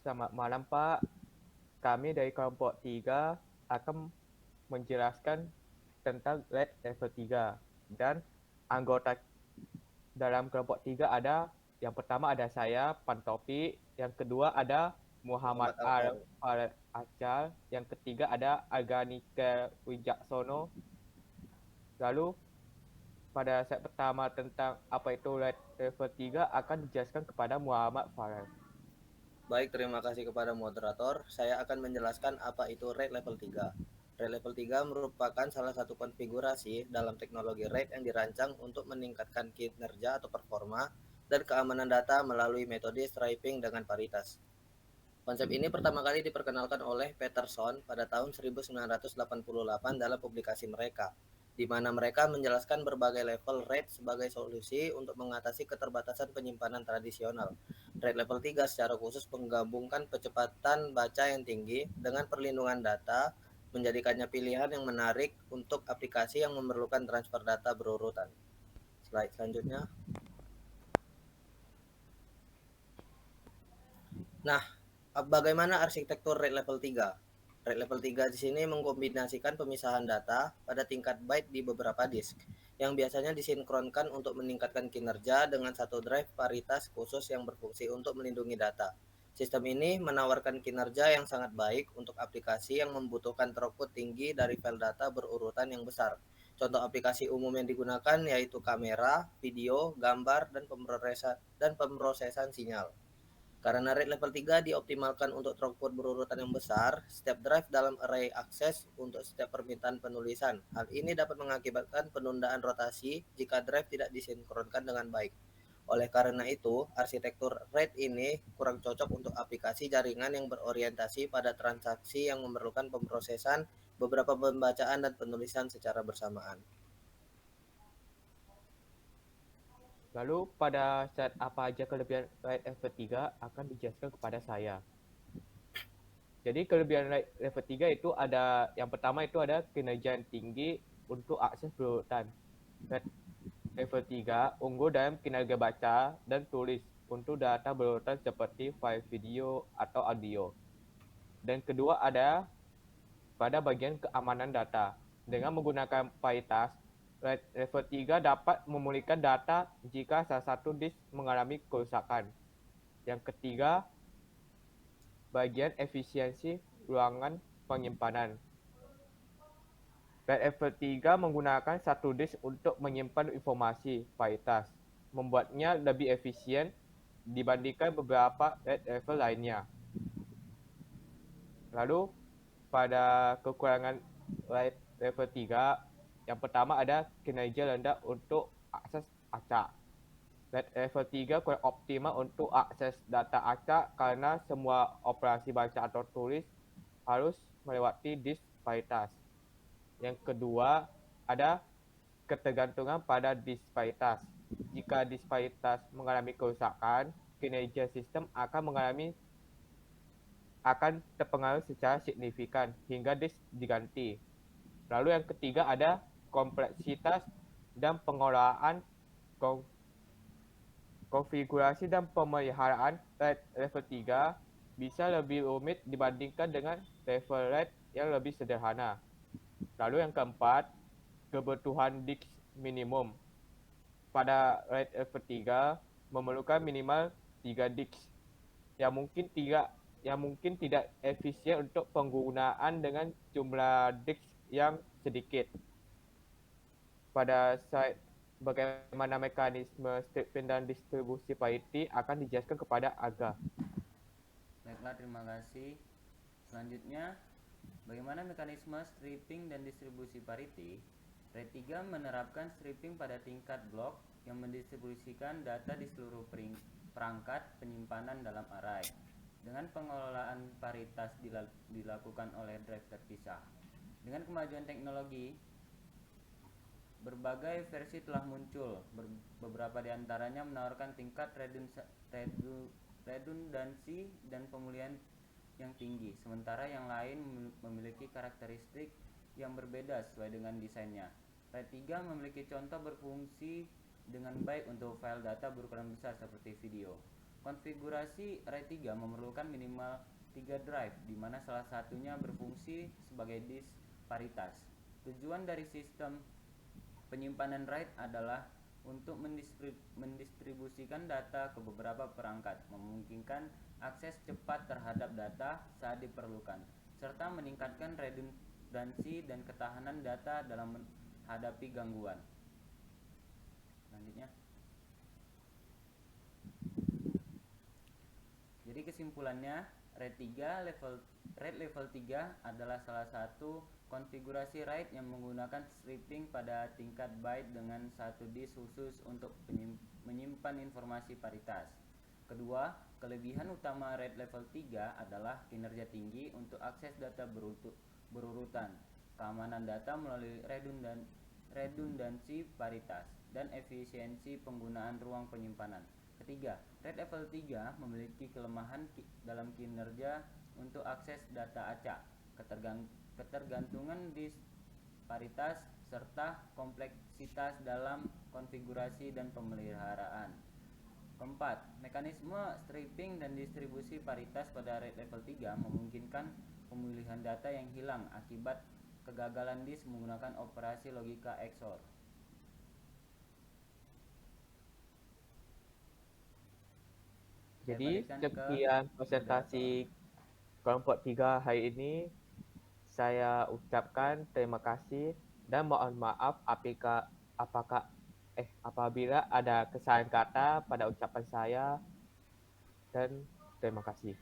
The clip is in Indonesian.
Selamat malam Pak. Kami dari kelompok 3 akan menjelaskan tentang RAID level 3. Dan anggota dalam kelompok 3 ada, yang pertama ada saya, Pantopi, yang kedua ada Muhammad Muhammad Altor. Acal, yang ketiga ada Aganika Wijaksono. Lalu pada set pertama tentang apa itu RAID level 3 akan dijelaskan kepada Muhammad Farel. Baik, terima kasih kepada moderator. Saya akan menjelaskan apa itu RAID level 3. RAID level 3 merupakan salah satu konfigurasi dalam teknologi RAID yang dirancang untuk meningkatkan kinerja atau performa dan keamanan data melalui metode striping dengan paritas. Konsep ini pertama kali diperkenalkan oleh Peterson pada tahun 1988 dalam publikasi mereka, di mana mereka menjelaskan berbagai level RAID sebagai solusi untuk mengatasi keterbatasan penyimpanan tradisional. RAID level 3 secara khusus menggabungkan kecepatan baca yang tinggi dengan perlindungan data, menjadikannya pilihan yang menarik untuk aplikasi yang memerlukan transfer data berurutan. Slide selanjutnya. Nah, bagaimana arsitektur RAID level 3? RAID level 3 di sini mengkombinasikan pemisahan data pada tingkat byte di beberapa disk, yang biasanya disinkronkan untuk meningkatkan kinerja dengan satu drive paritas khusus yang berfungsi untuk melindungi data. Sistem ini menawarkan kinerja yang sangat baik untuk aplikasi yang membutuhkan throughput tinggi dari file data berurutan yang besar. Contoh aplikasi umum yang digunakan yaitu kamera, video, gambar, dan pemrosesan sinyal. Karena RAID level 3 dioptimalkan untuk throughput berurutan yang besar, setiap drive dalam array akses untuk setiap permintaan penulisan. Hal ini dapat mengakibatkan penundaan rotasi jika drive tidak disinkronkan dengan baik. Oleh karena itu, arsitektur RAID ini kurang cocok untuk aplikasi jaringan yang berorientasi pada transaksi yang memerlukan pemrosesan, beberapa pembacaan dan penulisan secara bersamaan. Lalu pada saat apa aja kelebihan RAID level 3 akan dijelaskan kepada saya. Jadi kelebihan RAID level 3 itu ada, yang pertama itu ada kinerja yang tinggi untuk akses berurutan. RAID level 3 unggul dalam kinerja baca dan tulis untuk data berurutan seperti file video atau audio. Dan kedua ada pada bagian keamanan data. Dengan menggunakan PyTask, RAID level 3 dapat memulihkan data jika salah satu disk mengalami kerusakan. Yang ketiga, bagian efisiensi ruangan penyimpanan. RAID level 3 menggunakan satu disk untuk menyimpan informasi PyTask, membuatnya lebih efisien dibandingkan beberapa RAID level lainnya. Lalu, pada kekurangan RAID level 3, yang pertama ada kinerja rendah untuk akses acak. RAID level 3 kurang optimal untuk akses data acak karena semua operasi baca atau tulis harus melewati disk PyTask. Yang kedua, ada ketergantungan pada disk PyTask. Jika disk PyTask mengalami kerusakan, kinerja sistem akan terpengaruh secara signifikan hingga disk diganti. Lalu yang ketiga ada kompleksitas dan pengelolaan konfigurasi dan pemeliharaan RAID level 3 bisa lebih rumit dibandingkan dengan level RAID yang lebih sederhana. Lalu yang keempat, kebutuhan disk minimum. Pada RAID level 3 memerlukan minimal 3 disk yang mungkin tidak efisien untuk penggunaan dengan jumlah disk yang sedikit. Pada slide bagaimana mekanisme stripping dan distribusi parity akan dijelaskan kepada Aga. Baiklah, terima kasih. Selanjutnya, bagaimana mekanisme stripping dan distribusi parity? RAID 3 menerapkan stripping pada tingkat blok yang mendistribusikan data di seluruh perangkat penyimpanan dalam array. Dengan pengelolaan paritas dilakukan oleh drive terpisah. Dengan kemajuan teknologi, berbagai versi telah muncul. Beberapa di antaranya menawarkan tingkat redundansi dan pemulihan yang tinggi, sementara yang lain memiliki karakteristik yang berbeda sesuai dengan desainnya. RAID 3 memiliki contoh berfungsi dengan baik untuk file data berukuran besar seperti video. Konfigurasi RAID 3 memerlukan minimal 3 drive, di mana salah satunya berfungsi sebagai disk paritas. Tujuan dari sistem penyimpanan RAID adalah untuk mendistribusikan data ke beberapa perangkat, memungkinkan akses cepat terhadap data saat diperlukan, serta meningkatkan redundansi dan ketahanan data dalam menghadapi gangguan. Selanjutnya. Jadi kesimpulannya, RAID level 3 adalah salah satu konfigurasi RAID yang menggunakan stripping pada tingkat byte dengan satu disk khusus untuk menyimpan informasi paritas. Kedua, kelebihan utama RAID level 3 adalah kinerja tinggi untuk akses data berurutan, keamanan data melalui redundansi paritas, dan efisiensi penggunaan ruang penyimpanan. Ketiga, RAID level 3 memiliki kelemahan dalam kinerja untuk akses data acak, ketergantungan disparitas, serta kompleksitas dalam konfigurasi dan pemeliharaan. Keempat, mekanisme stripping dan distribusi paritas pada RAID level 3 memungkinkan pemulihan data yang hilang akibat kegagalan disk menggunakan operasi logika XOR. Jadi sekian presentasi kelompok 3 hari ini. Saya ucapkan terima kasih dan mohon maaf apabila ada kesalahan kata pada ucapan saya, dan terima kasih.